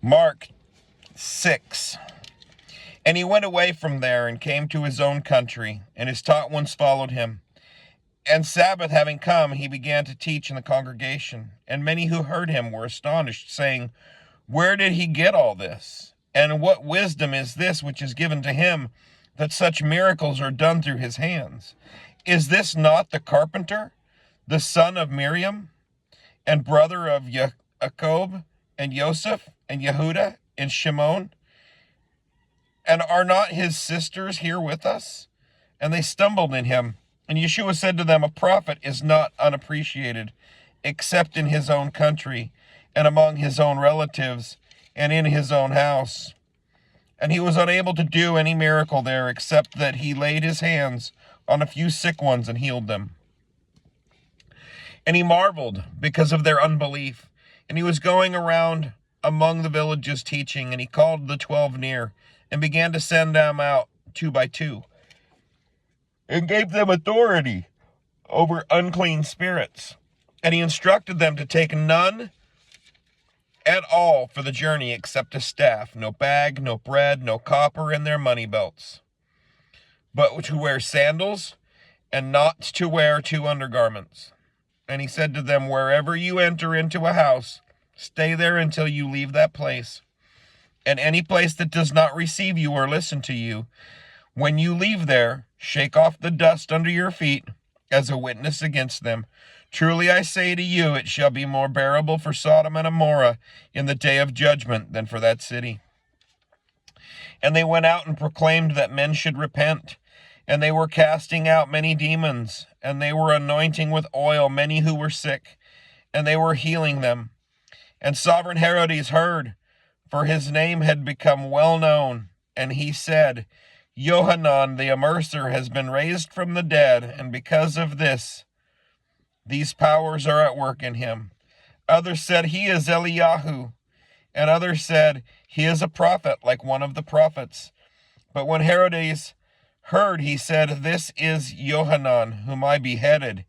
Mark 6. And he went away from there and came to his own country, and his taught ones followed him. And Sabbath having come, he began to teach in the congregation. And many who heard him were astonished, saying, Where did he get all this? And what wisdom is this which is given to him, that such miracles are done through his hands? Is this not the carpenter, the son of Miriam, and brother of Jacob, and Joseph, and Yehuda, and Shimon? And are not his sisters here with us? And they stumbled in him. And Yeshua said to them, A prophet is not unappreciated, except in his own country, and among his own relatives, and in his own house. And he was unable to do any miracle there, except that he laid his hands on a few sick ones and healed them. And he marveled because of their unbelief. And he was going around among the villages teaching, and he called the 12 near, and began to send them out 2 by 2, and gave them authority over unclean spirits. And he instructed them to take none at all for the journey except a staff, no bag, no bread, no copper in their money belts, but to wear sandals, and not to wear 2 undergarments. And he said to them, Wherever you enter into a house, stay there until you leave that place. And any place that does not receive you or listen to you, when you leave there, shake off the dust under your feet as a witness against them. Truly I say to you, it shall be more bearable for Sodom and Gomorrah in the day of judgment than for that city. And they went out and proclaimed that men should repent. And they were casting out many demons, and they were anointing with oil many who were sick, and they were healing them. And Sovereign Herodes heard, for his name had become well known, and he said, Yohanan the Immerser has been raised from the dead, and because of this, these powers are at work in him. Others said, He is Eliyahu, and others said, He is a prophet, like one of the prophets. But when Herodes heard, he said, This is Yohanan, whom I beheaded.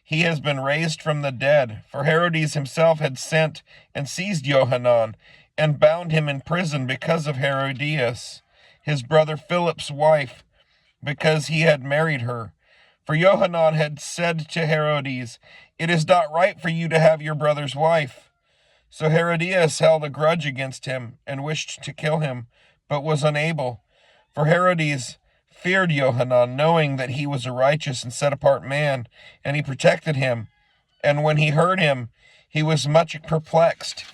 He has been raised from the dead. For Herodes himself had sent and seized Yohanan, and bound him in prison because of Herodias, his brother Philip's wife, because he had married her. For Yohanan had said to Herodes, It is not right for you to have your brother's wife. So Herodias held a grudge against him, and wished to kill him, but was unable. For Herodes feared Yohanan, knowing that he was a righteous and set-apart man, and he protected him. And when he heard him, he was much perplexed,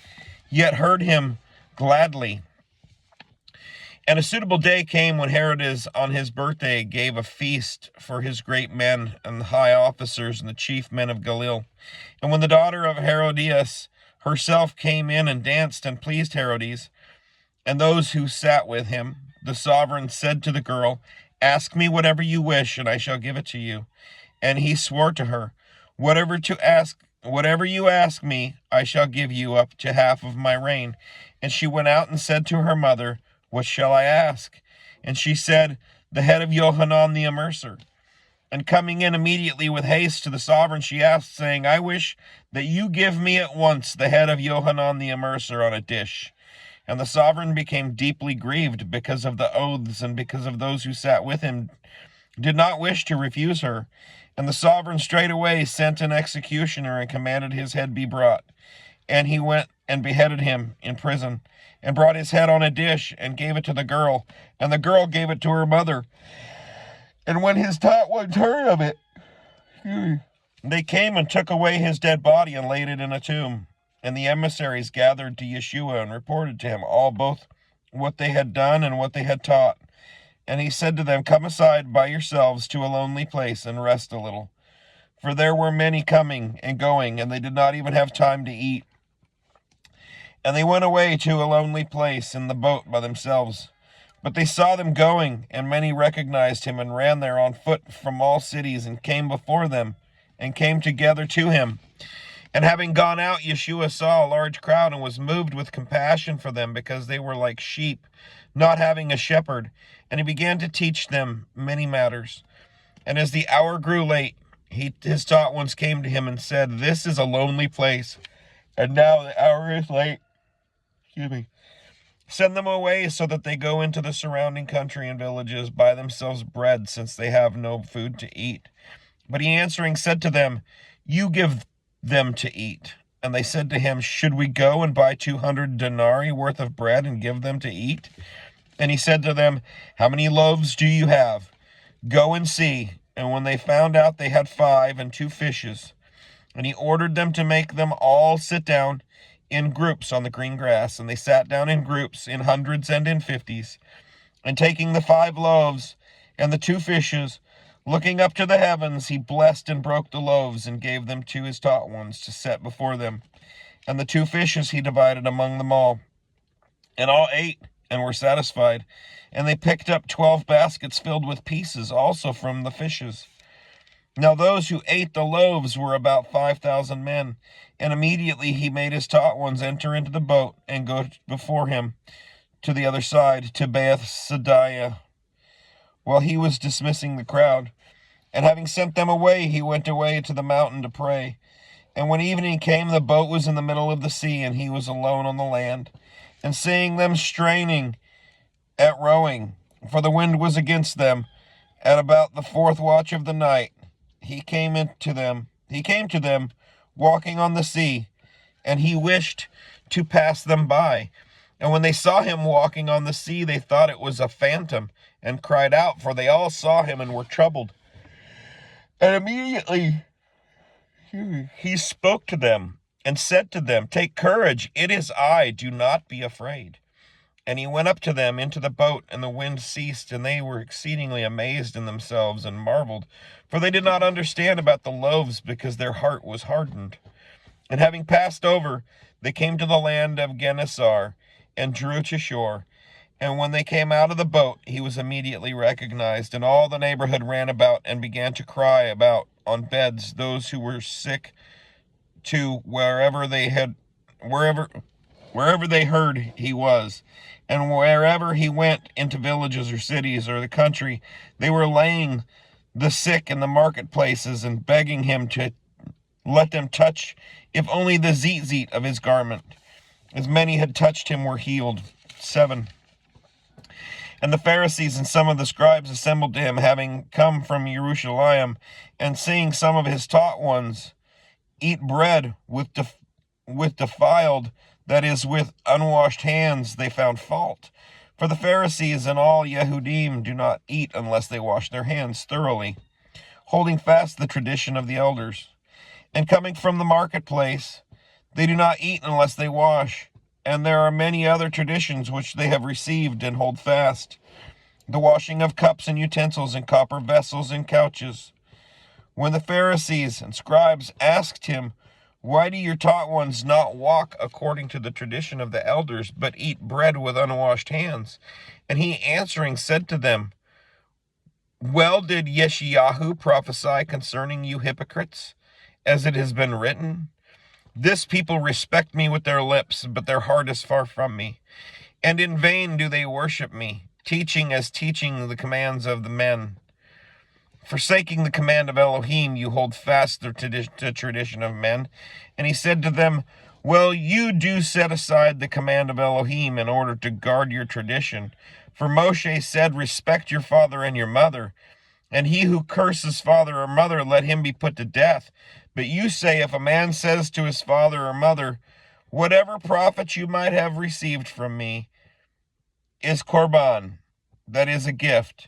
yet heard him gladly. And a suitable day came when Herodes on his birthday gave a feast for his great men and the high officers and the chief men of Galilee. And when the daughter of Herodias herself came in and danced and pleased Herodes and those who sat with him, the sovereign said to the girl, Ask me whatever you wish, and I shall give it to you. And he swore to her, Whatever you ask me, I shall give you up to half of my reign. And she went out and said to her mother, What shall I ask? And she said, The head of Yohanan the Immerser. And coming in immediately with haste to the sovereign, she asked, saying, I wish that you give me at once the head of Yohanan the Immerser on a dish. And the sovereign became deeply grieved because of the oaths and because of those who sat with him did not wish to refuse her. And the sovereign straightway sent an executioner and commanded his head be brought. And he went and beheaded him in prison, and brought his head on a dish, and gave it to the girl. And the girl gave it to her mother. And when his taught ones heard of it, they came and took away his dead body and laid it in a tomb. And the emissaries gathered to Yeshua and reported to him all both what they had done and what they had taught. And he said to them, Come aside by yourselves to a lonely place and rest a little. For there were many coming and going, and they did not even have time to eat. And they went away to a lonely place in the boat by themselves. But they saw them going, and many recognized him and ran there on foot from all cities and came before them and came together to him. And having gone out, Yeshua saw a large crowd and was moved with compassion for them because they were like sheep, not having a shepherd. And he began to teach them many matters. And as the hour grew late, his taught ones came to him and said, This is a lonely place, and now the hour is late. Send them away so that they go into the surrounding country and villages, buy themselves bread, since they have no food to eat. But he answering said to them, You give them to eat. And they said to him, Should we go and buy 200 denarii worth of bread and give them to eat? And he said to them, How many loaves do you have? Go and see. And when they found out, they had 5 and 2 fishes. And he ordered them to make them all sit down in groups on the green grass. And they sat down in groups, in hundreds and in 50s. And taking the 5 loaves and the 2 fishes, looking up to the heavens, he blessed and broke the loaves and gave them to his taught ones to set before them. And the 2 fishes he divided among them all. And all ate and were satisfied. And they picked up 12 baskets filled with pieces also from the fishes. Now those who ate the loaves were about 5,000 men. And immediately he made his taught ones enter into the boat and go before him to the other side, to Bethsaida, while he was dismissing the crowd. And having sent them away, he went away to the mountain to pray. And when evening came, the boat was in the middle of the sea, and he was alone on the land. And seeing them straining at rowing, for the wind was against them, at about the 4th watch of the night, he came to them, walking on the sea, and he wished to pass them by. And when they saw him walking on the sea, they thought it was a phantom, and cried out, for they all saw him and were troubled. And immediately he spoke to them, and said to them, Take courage, it is I, do not be afraid. And he went up to them into the boat, and the wind ceased, and they were exceedingly amazed in themselves, and marveled, for they did not understand about the loaves, because their heart was hardened. And having passed over, they came to the land of Gennesaret, and drew to shore. And when they came out of the boat, he was immediately recognized, and all the neighborhood ran about, and began to cry about on beds those who were sick, to wherever they heard he was. And wherever he went, into villages or cities or the country, they were laying the sick in the marketplaces and begging him to let them touch, if only the zitzit of his garment. As many had touched him were healed. 7. And the Pharisees and some of the scribes assembled to him, having come from Jerusalem, and seeing some of his taught ones eat bread with defiled, that is, with unwashed hands, they found fault. For the Pharisees and all Yehudim do not eat unless they wash their hands thoroughly, holding fast the tradition of the elders. And coming from the marketplace, they do not eat unless they wash. And there are many other traditions which they have received and hold fast, the washing of cups and utensils and copper vessels and couches. When the Pharisees and scribes asked him, Why do your taught ones not walk according to the tradition of the elders, but eat bread with unwashed hands? And he answering said to them, Well did Yeshayahu prophesy concerning you hypocrites, as it has been written, This people respect me with their lips, but their heart is far from me. And in vain do they worship me, teaching the commands of the men. Forsaking the command of Elohim, you hold fast the tradition of men. And he said to them, Well, you do set aside the command of Elohim in order to guard your tradition. For Moshe said, Respect your father and your mother. And he who curses father or mother, let him be put to death. But you say, if a man says to his father or mother, Whatever profit you might have received from me is korban, that is a gift,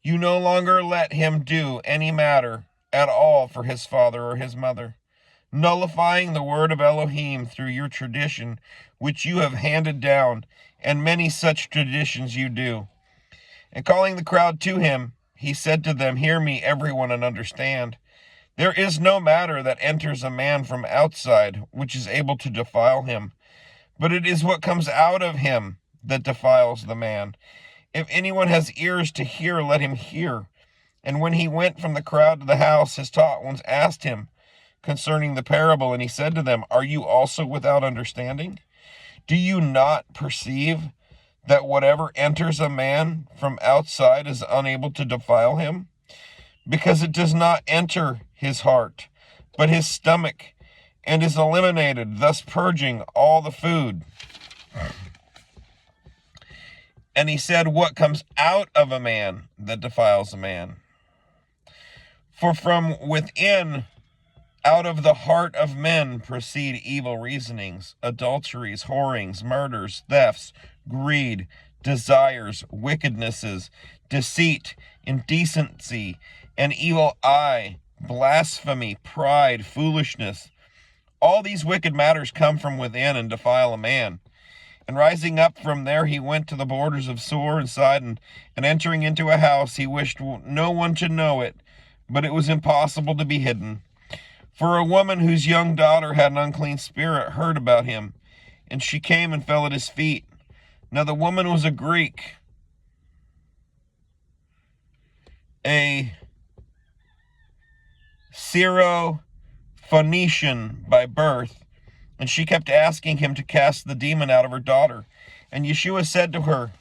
you no longer let him do any matter at all for his father or his mother, nullifying the word of Elohim through your tradition, which you have handed down, and many such traditions you do. And calling the crowd to him, he said to them, Hear me, everyone, and understand. There is no matter that enters a man from outside, which is able to defile him, but it is what comes out of him that defiles the man. If anyone has ears to hear, let him hear. And when he went from the crowd to the house, his taught ones asked him concerning the parable, and he said to them, Are you also without understanding? Do you not perceive that whatever enters a man from outside is unable to defile him? Because it does not enter his heart, but his stomach, and is eliminated, thus purging all the food. And he said, what comes out of a man that defiles a man? For from within, out of the heart of men proceed evil reasonings, adulteries, whorings, murders, thefts, greed, desires, wickednesses, deceit, indecency, an evil eye, blasphemy, pride, foolishness. All these wicked matters come from within and defile a man. And rising up from there, he went to the borders of Seir and Sidon, and entering into a house, he wished no one to know it, but it was impossible to be hidden. For a woman whose young daughter had an unclean spirit heard about him, and she came and fell at his feet. Now the woman was a Greek, a Syro-Phoenician by birth, and she kept asking him to cast the demon out of her daughter. And Yeshua said to her,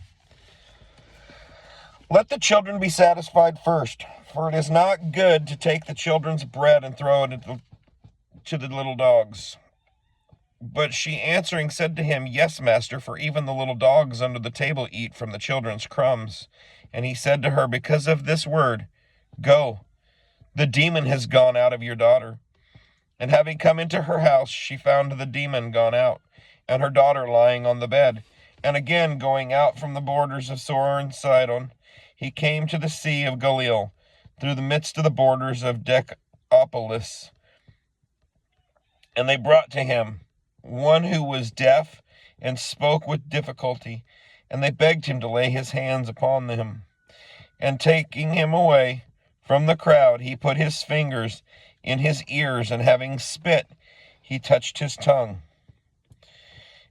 let the children be satisfied first, for it is not good to take the children's bread and throw it to the little dogs. But she answering said to him, yes, master, for even the little dogs under the table eat from the children's crumbs. And he said to her, because of this word, go, the demon has gone out of your daughter. And having come into her house, she found the demon gone out, and her daughter lying on the bed. And again, going out from the borders of Seir and Sidon, he came to the Sea of Galilee, through the midst of the borders of Decapolis. And they brought to him one who was deaf and spoke with difficulty, and they begged him to lay his hands upon him. And taking him away from the crowd, he put his fingers in his ears, and having spit, he touched his tongue.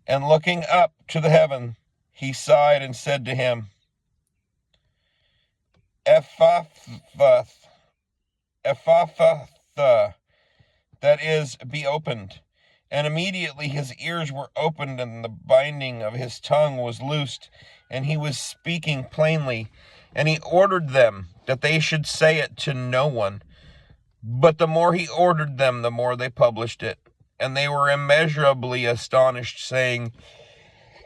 And looking up to the heaven, he sighed and said to him, Ephphatha, that is, be opened. And immediately his ears were opened, and the binding of his tongue was loosed, and he was speaking plainly. And he ordered them that they should say it to no one. But the more he ordered them, the more they published it. And they were immeasurably astonished, saying,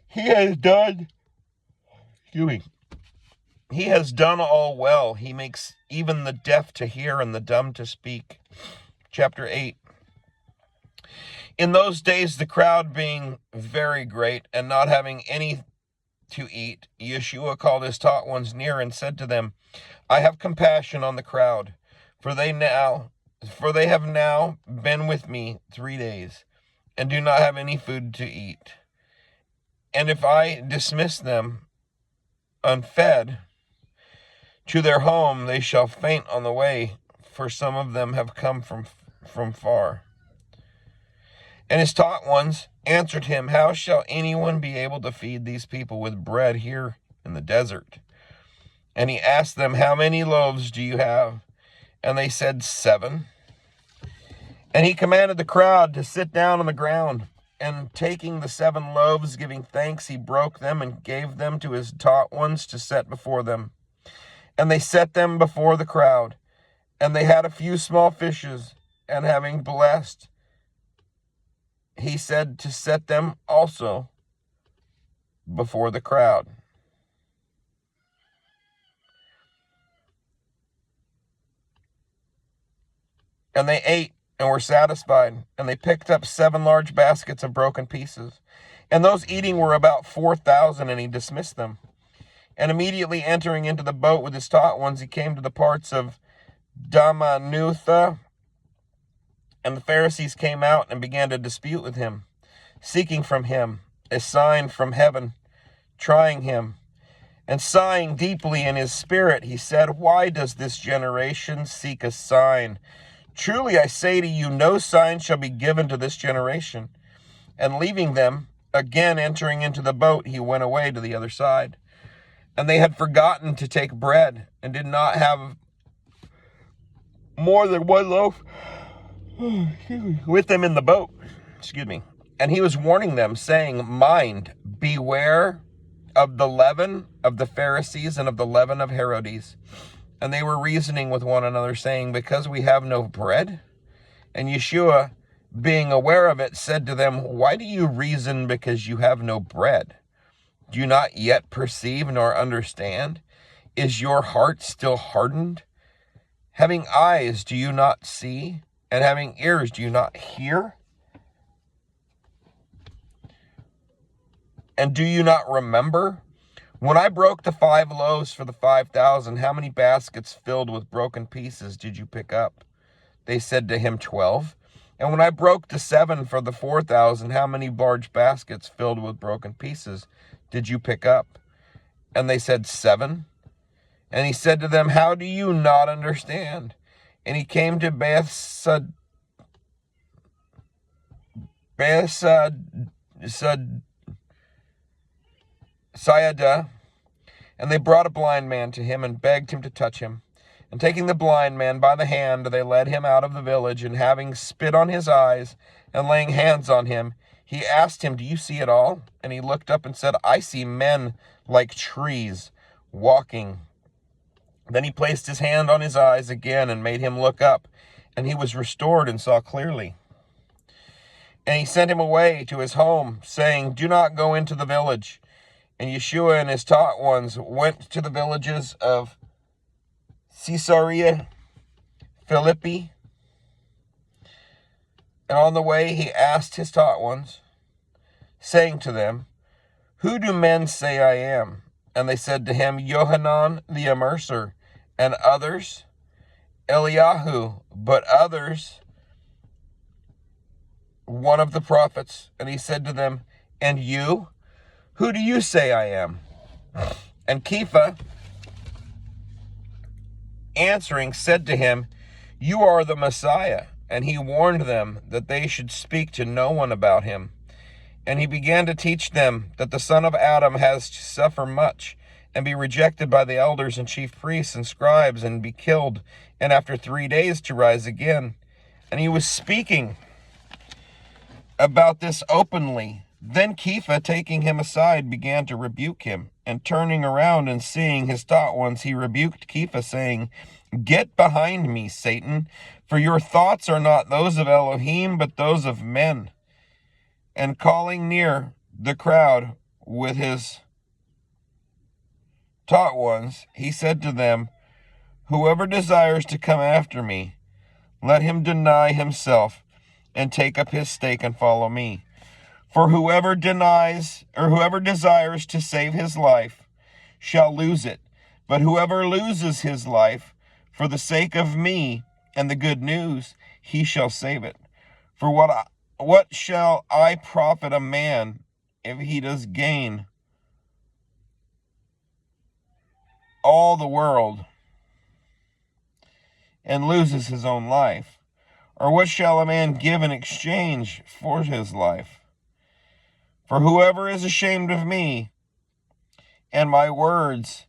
He has done all well. He makes even the deaf to hear and the dumb to speak. Chapter 8. In those days, the crowd being very great, and not having any to eat, Yeshua called his taught ones near and said to them, I have compassion on the crowd, for they have now been with me 3 days, and do not have any food to eat. And if I dismiss them unfed to their home, they shall faint on the way, for some of them have come from far. And his taught ones answered him, how shall anyone be able to feed these people with bread here in the desert? And he asked them, how many loaves do you have? And they said, 7. And he commanded the crowd to sit down on the ground. And taking the 7 loaves, giving thanks, he broke them and gave them to his taught ones to set before them. And they set them before the crowd. And they had a few small fishes, and having blessed, he said to set them also before the crowd. And they ate and were satisfied, and they picked up 7 large baskets of broken pieces. And those eating were about 4,000, and he dismissed them. And immediately entering into the boat with his taught ones, he came to the parts of Dalmanutha. And the Pharisees came out and began to dispute with him, seeking from him a sign from heaven, trying him. And sighing deeply in his spirit, he said, why does this generation seek a sign? Truly I say to you, no sign shall be given to this generation. And leaving them, again entering into the boat, he went away to the other side. And they had forgotten to take bread, and did not have more than 1 loaf with them in the boat. And he was warning them, saying, mind, beware of the leaven of the Pharisees and of the leaven of Herodes. And they were reasoning with one another, saying, because we have no bread? And Yeshua, being aware of it, said to them, why do you reason because you have no bread? Do you not yet perceive nor understand? Is your heart still hardened? Having eyes, do you not see? And having ears, do you not hear? And do you not remember? When I broke the 5 loaves for the 5,000, how many baskets filled with broken pieces did you pick up? They said to him, 12. And when I broke the 7 for the 4,000, how many large baskets filled with broken pieces did you pick up? And they said, 7. And he said to them, how do you not understand? And he came to Bethsaida, and they brought a blind man to him and begged him to touch him. And taking the blind man by the hand, they led him out of the village, and having spit on his eyes and laying hands on him, he asked him, do you see at all? And he looked up and said, I see men like trees walking. Then he placed his hand on his eyes again and made him look up, and he was restored and saw clearly. And he sent him away to his home, saying, do not go into the village. And Yeshua and his taught ones went to the villages of Caesarea Philippi. And on the way he asked his taught ones, saying to them, who do men say I am? And they said to him, Yohanan the Immerser, and others, Eliyahu, but others, one of the prophets. And he said to them, and you? Who do you say I am? And Kepha, answering, said to him, you are the Messiah. And he warned them that they should speak to no one about him. And he began to teach them that the Son of Adam has to suffer much, and be rejected by the elders and chief priests and scribes, and be killed, and after 3 days to rise again. And he was speaking about this openly. Then Kepha, taking him aside, began to rebuke him. And turning around and seeing his taught ones, he rebuked Kepha, saying, get behind me, Satan, for your thoughts are not those of Elohim, but those of men. And calling near the crowd with his taught ones, he said to them, whoever desires to come after me, let him deny himself and take up his stake and follow me. For whoever desires to save his life shall lose it, but whoever loses his life for the sake of me and the good news, he shall save it. For what shall I profit a man if he does gain all the world and loses his own life? Or what shall a man give in exchange for his life? For whoever is ashamed of me and my words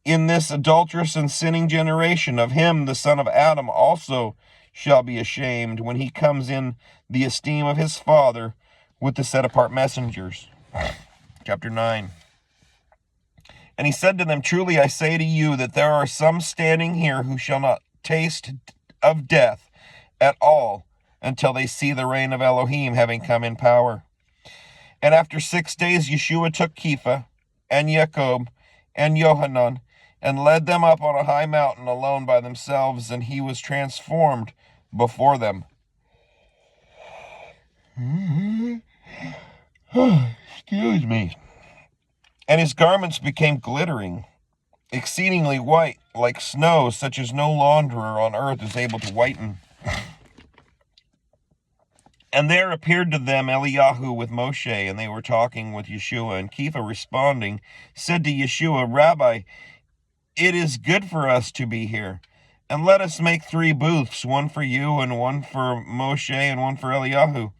in this adulterous and sinning generation, of him the Son of Adam also shall be ashamed when he comes in the esteem of his Father with the set apart messengers. Chapter 9. And he said to them, truly I say to you that there are some standing here who shall not taste of death at all until they see the reign of Elohim having come in power. And after 6 days Yeshua took Kepha and Jacob and Yohanan and led them up on a high mountain alone by themselves, and he was transformed before them. Excuse me. And his garments became glittering, exceedingly white, like snow, such as no launderer on earth is able to whiten. And there appeared to them Eliyahu with Moshe, and they were talking with Yeshua. And Kepha, responding, said to Yeshua, Rabbi, it is good for us to be here. And let us make 3 booths, one for you, and one for Moshe, and one for Eliyahu.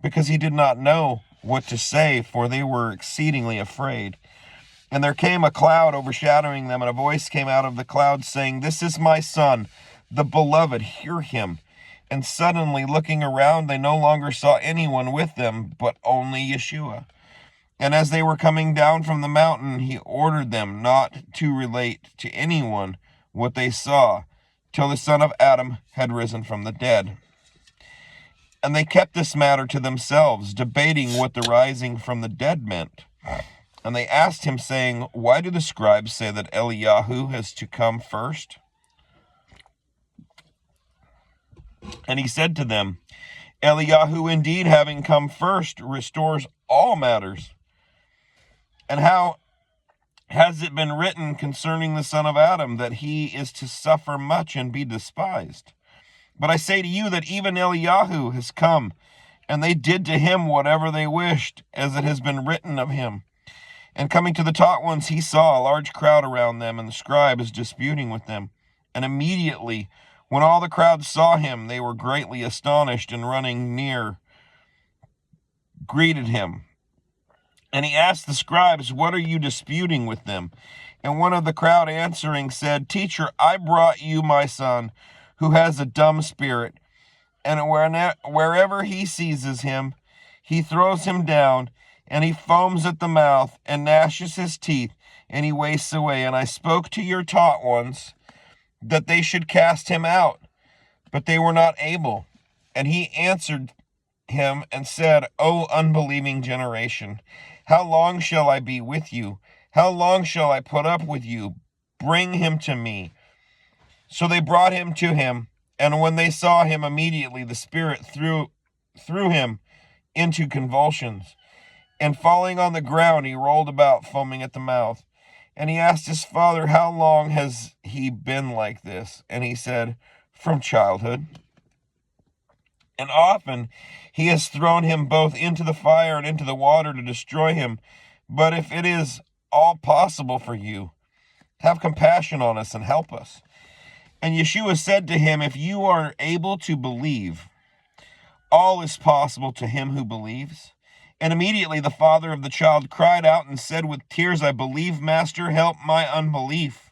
Because he did not know what to say, for they were exceedingly afraid. And there came a cloud overshadowing them, and a voice came out of the cloud saying, this is my son, the beloved, hear him. And suddenly, looking around, they no longer saw anyone with them, but only Yeshua. And as they were coming down from the mountain, he ordered them not to relate to anyone what they saw till the Son of Adam had risen from the dead. And they kept this matter to themselves, debating what the rising from the dead meant. And they asked him, saying, Why do the scribes say that Eliyahu has to come first? And he said to them, Eliyahu indeed, having come first, restores all matters. And how has it been written concerning the Son of Adam, that he is to suffer much and be despised? But I say to you that even Eliyahu has come, and they did to him whatever they wished, as it has been written of him. And coming to the taught ones, he saw a large crowd around them, and the scribes disputing with them. And immediately, when all the crowd saw him, they were greatly astonished, and running near, greeted him. And he asked the scribes, What are you disputing with them? And one of the crowd answering said, Teacher, I brought you my son, who has a dumb spirit, and wherever he seizes him, he throws him down, and he foams at the mouth, and gnashes his teeth, and he wastes away. And I spoke to your taught ones that they should cast him out, but they were not able. And he answered him and said, O unbelieving generation, how long shall I be with you? How long shall I put up with you? Bring him to me. So they brought him to him, and when they saw him, immediately the spirit threw him into convulsions. And falling on the ground, he rolled about, foaming at the mouth. And he asked his father, How long has he been like this? And he said, From childhood. And often he has thrown him both into the fire and into the water to destroy him. But if it is all possible for you, have compassion on us and help us. And Yeshua said to him, If you are able to believe, all is possible to him who believes. And immediately the father of the child cried out and said with tears, I believe, Master, help my unbelief.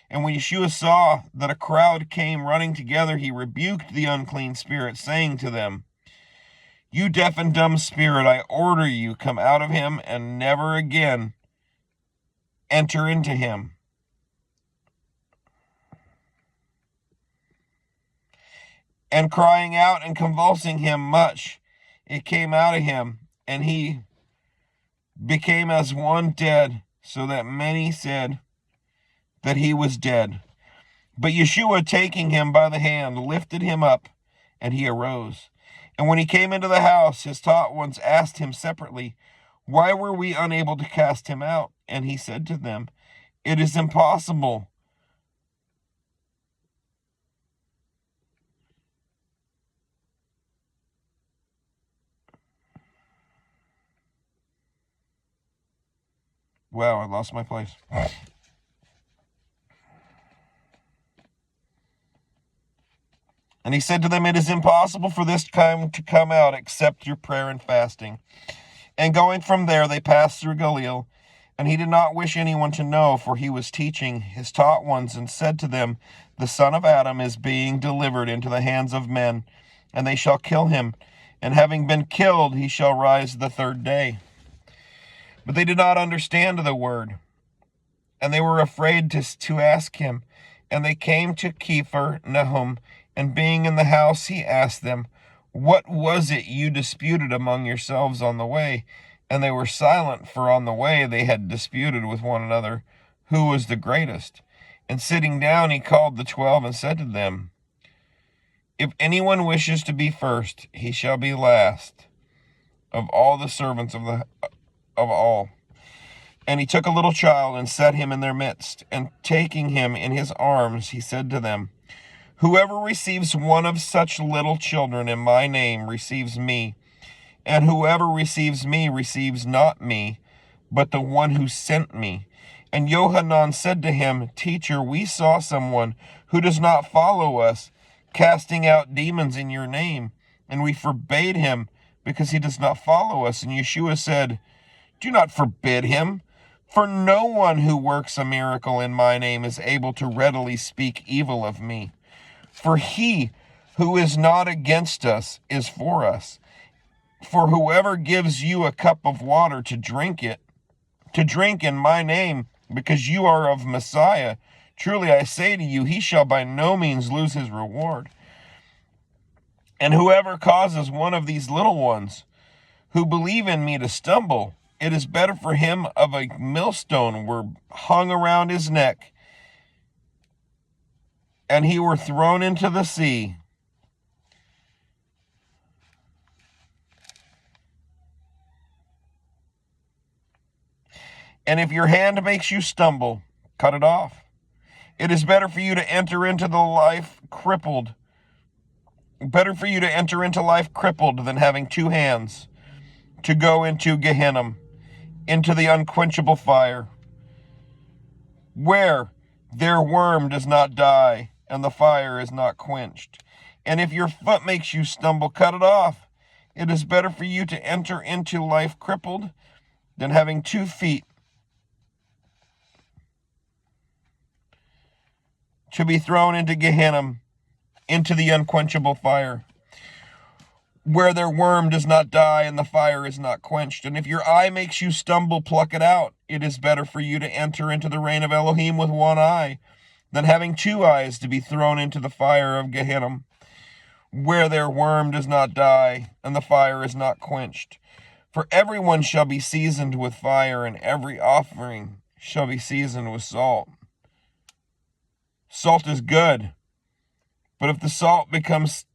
And when Yeshua saw that a crowd came running together, he rebuked the unclean spirit, saying to them, You deaf and dumb spirit, I order you, come out of him and never again enter into him. And crying out and convulsing him much, it came out of him, and he became as one dead, so that many said that he was dead. But Yeshua, taking him by the hand, lifted him up, and he arose. And when he came into the house, his taught ones asked him separately, Why were we unable to cast him out? And he said to them, It is impossible. Wow, I lost my place. And he said to them, It is impossible for this kind to come out except through prayer and fasting. And going from there, they passed through Galilee. And he did not wish anyone to know, for he was teaching his taught ones, and said to them, The Son of Adam is being delivered into the hands of men, and they shall kill him. And having been killed, he shall rise the third day. But they did not understand the word, and they were afraid to ask him. And they came to Capernaum, and being in the house, he asked them, What was it you disputed among yourselves on the way? And they were silent, for on the way they had disputed with one another, who was the greatest. And sitting down, he called the 12 and said to them, If anyone wishes to be first, he shall be last of all the servants of all. And he took a little child and set him in their midst, and taking him in his arms, he said to them, Whoever receives one of such little children in my name receives me, and whoever receives me receives not me, but the one who sent me. And Yohanan said to him, Teacher, we saw someone who does not follow us, casting out demons in your name, and we forbade him, because he does not follow us. And Yeshua said, Do not forbid him, for no one who works a miracle in my name is able to readily speak evil of me. For he who is not against us is for us. For whoever gives you a cup of water to drink in my name, because you are of Messiah, Truly I say to you, he shall by no means lose his reward. And whoever causes one of these little ones who believe in me to stumble, it is better for him of a millstone were hung around his neck, and he were thrown into the sea. And if your hand makes you stumble, cut it off. It is better for you to enter into the life crippled. Better for you to enter into life crippled than having two hands to go into Gehenna, into the unquenchable fire, where their worm does not die and the fire is not quenched. And if your foot makes you stumble, cut it off. It is better for you to enter into life crippled than having 2 feet to be thrown into Gehenna, into the unquenchable fire, where their worm does not die and the fire is not quenched. And if your eye makes you stumble, pluck it out. It is better for you to enter into the reign of Elohim with 1 eye than having 2 eyes to be thrown into the fire of Gehenna, where their worm does not die and the fire is not quenched. For everyone shall be seasoned with fire, and every offering shall be seasoned with salt. Salt is good, but if the salt becomes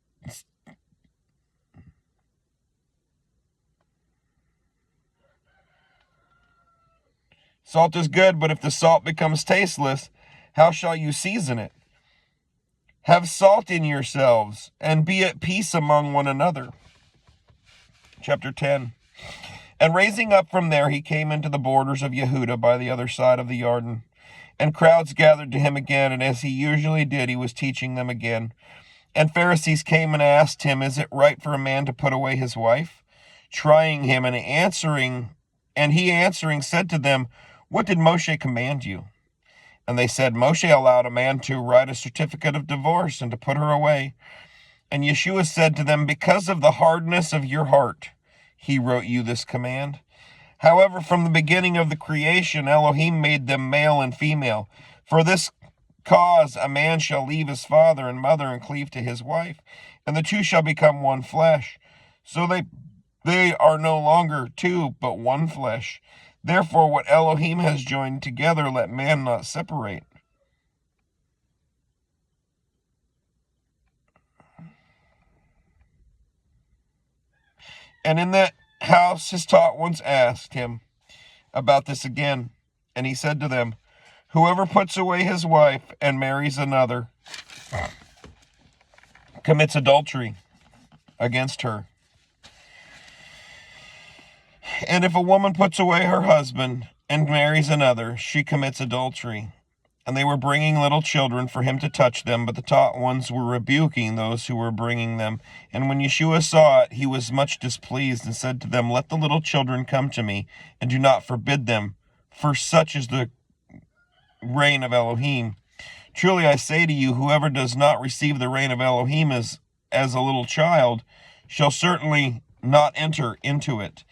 tasteless, how shall you season it? Have salt in yourselves, and be at peace among one another. Chapter 10. And raising up from there, he came into the borders of Yehuda by the other side of the Jordan. And crowds gathered to him again, and as he usually did, he was teaching them again. And Pharisees came and asked him, is it right for a man to put away his wife? Trying him, and he answering said to them, what did Moshe command you? And they said, Moshe allowed a man to write a certificate of divorce and to put her away. And Yeshua said to them, because of the hardness of your heart, he wrote you this command. However, from the beginning of the creation, Elohim made them male and female. For this cause, a man shall leave his father and mother and cleave to his wife, and the two shall become one flesh. So they are no longer two, but one flesh. Therefore, what Elohim has joined together, let man not separate. And in that house his taught ones asked him about this again. And he said to them, whoever puts away his wife and marries another commits adultery against her. And if a woman puts away her husband and marries another, she commits adultery. And they were bringing little children for him to touch them, but the taught ones were rebuking those who were bringing them. And when Yeshua saw it, he was much displeased and said to them, let the little children come to me, and do not forbid them, for such is the reign of Elohim. Truly I say to you, whoever does not receive the reign of Elohim as a little child shall certainly not enter into it.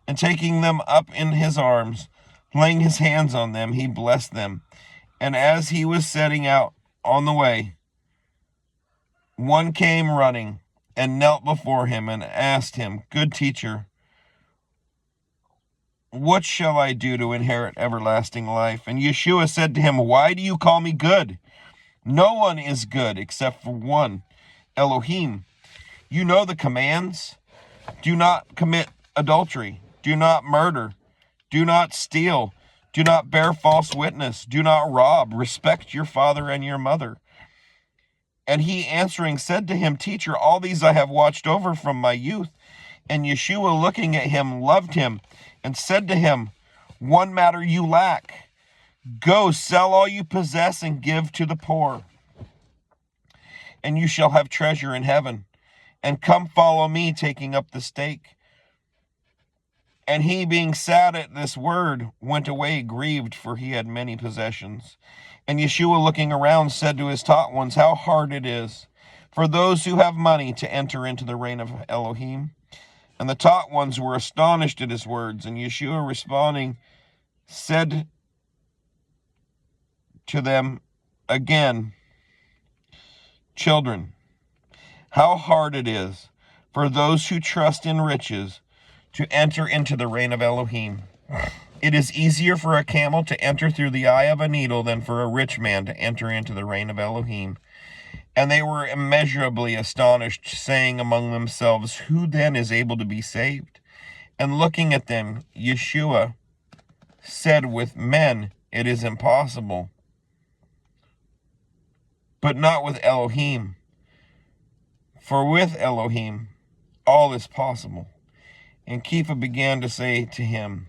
And taking them up in his arms, laying his hands on them, he blessed them. And as he was setting out on the way, one came running and knelt before him and asked him, good teacher, what shall I do to inherit everlasting life? And Yeshua said to him, why do you call me good? No one is good except for one, Elohim. You know the commands. Do not commit adultery. Do not murder. Do not steal. Do not bear false witness. Do not rob. Respect your father and your mother. And he answering said to him, teacher, all these I have watched over from my youth. And Yeshua looking at him loved him and said to him, one matter you lack. Go, sell all you possess and give to the poor, and you shall have treasure in heaven. And come follow me, taking up the stake. And he, being sad at this word, went away grieved, for he had many possessions. And Yeshua, looking around, said to his taught ones, how hard it is for those who have money to enter into the reign of Elohim. And the taught ones were astonished at his words. And Yeshua, responding, said to them Again, children, how hard it is for those who trust in riches to enter into the reign of Elohim. It is easier for a camel to enter through the eye of a needle than for a rich man to enter into the reign of Elohim. And they were immeasurably astonished, saying among themselves, who then is able to be saved? And looking at them, Yeshua said, with men it is impossible, but not with Elohim. For with Elohim all is possible. And Kepha began to say to him,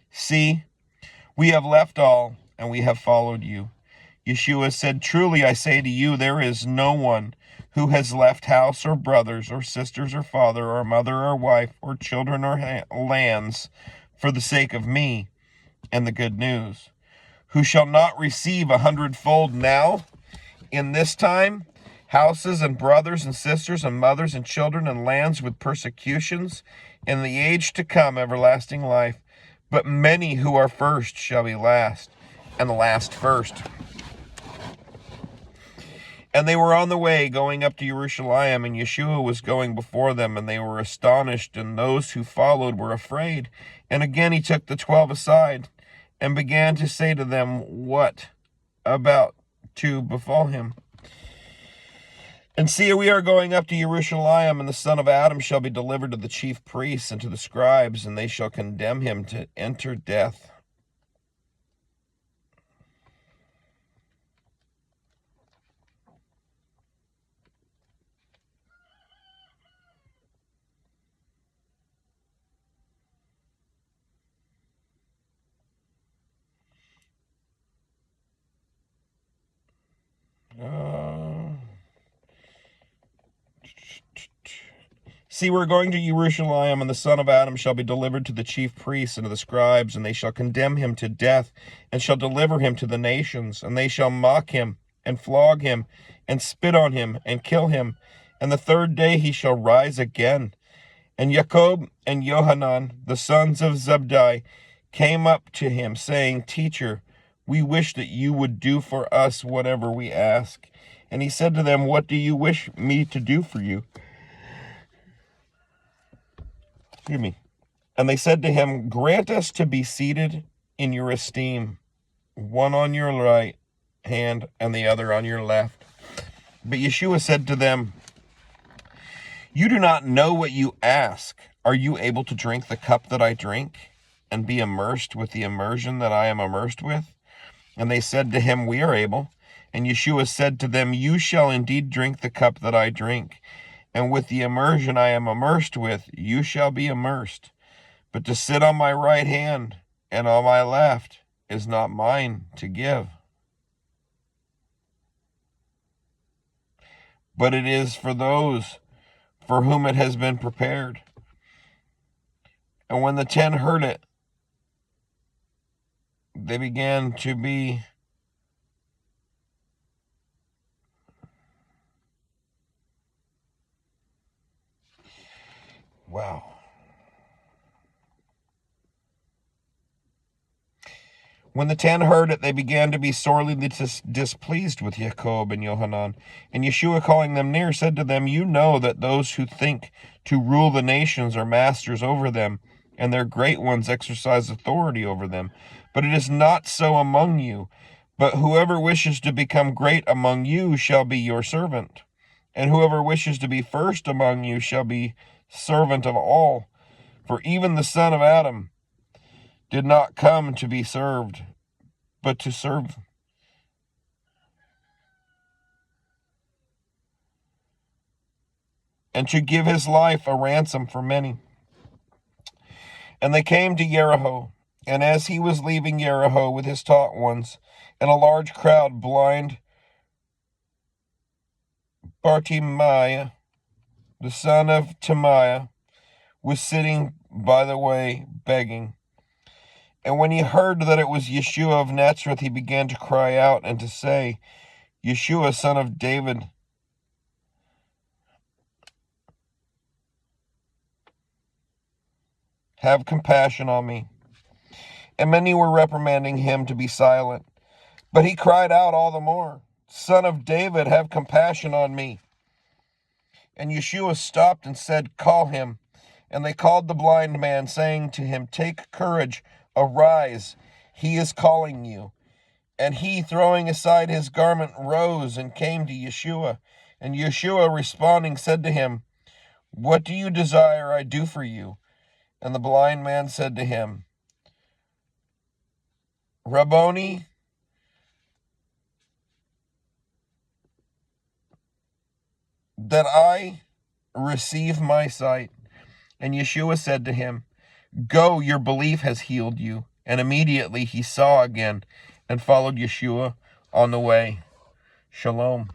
see, we have left all, and we have followed you. Yeshua said, truly I say to you, there is no one who has left house or brothers or sisters or father or mother or wife or children or lands for the sake of me and the good news, who shall not receive 100-fold now in this time, houses and brothers and sisters and mothers and children and lands with persecutions, in the age to come everlasting life. But many who are first shall be last, and the last first. And they were on the way going up to Jerusalem, and Yeshua was going before them, and they were astonished, and those who followed were afraid. And again he took the 12 aside, and began to say to them what about to befall him. And see, we are going up to Jerusalem, and the son of Adam shall be delivered to the chief priests and to the scribes, and they shall condemn him to enter death. See, we're going to Jerusalem, and the son of Adam shall be delivered to the chief priests and to the scribes, and they shall condemn him to death, and shall deliver him to the nations, and they shall mock him, and flog him, and spit on him, and kill him. And the third day he shall rise again. And Jacob and Johanan, the sons of Zebedee, came up to him, saying, Teacher, we wish that you would do for us whatever we ask. And he said to them, what do you wish me to do for you? Excuse me. And they said to him, grant us to be seated in your esteem, one on your right hand and the other on your left. But Yeshua said to them, you do not know what you ask. Are you able to drink the cup that I drink, and be immersed with the immersion that I am immersed with? And they said to him, we are able. And Yeshua said to them, you shall indeed drink the cup that I drink, and with the immersion I am immersed with, you shall be immersed. But to sit on my right hand and on my left is not mine to give, but it is for those for whom it has been prepared. And when the 10 heard it, they began to be wow. When the 10 heard it, they began to be sorely displeased with Jacob and Johanan. And Yeshua, calling them near, said to them, you know that those who think to rule the nations are masters over them, and their great ones exercise authority over them. But it is not so among you. But whoever wishes to become great among you shall be your servant. And whoever wishes to be first among you shall be servant of all. For even the Son of Adam did not come to be served, but to serve, and to give his life a ransom for many. And they came to Jericho, and as he was leaving Jericho with his taught ones, and a large crowd, blind Bartimaeus, the son of Timaeus, was sitting by the way begging. And when he heard that it was Yeshua of Nazareth, he began to cry out and to say, Yeshua, son of David, have compassion on me. and many were reprimanding him to be silent. But he cried out all the more, "Son of David, have compassion on me." And Yeshua stopped and said, "Call him." And they called the blind man, saying to him, "Take courage, arise, he is calling you." And he, throwing aside his garment, rose and came to Yeshua. And Yeshua, responding, said to him, "What do you desire I do for you?" And the blind man said to him, "Rabboni," that I receive my sight. And Yeshua said to him, "Go, your belief has healed you." And immediately he saw again and followed Yeshua on the way. Shalom.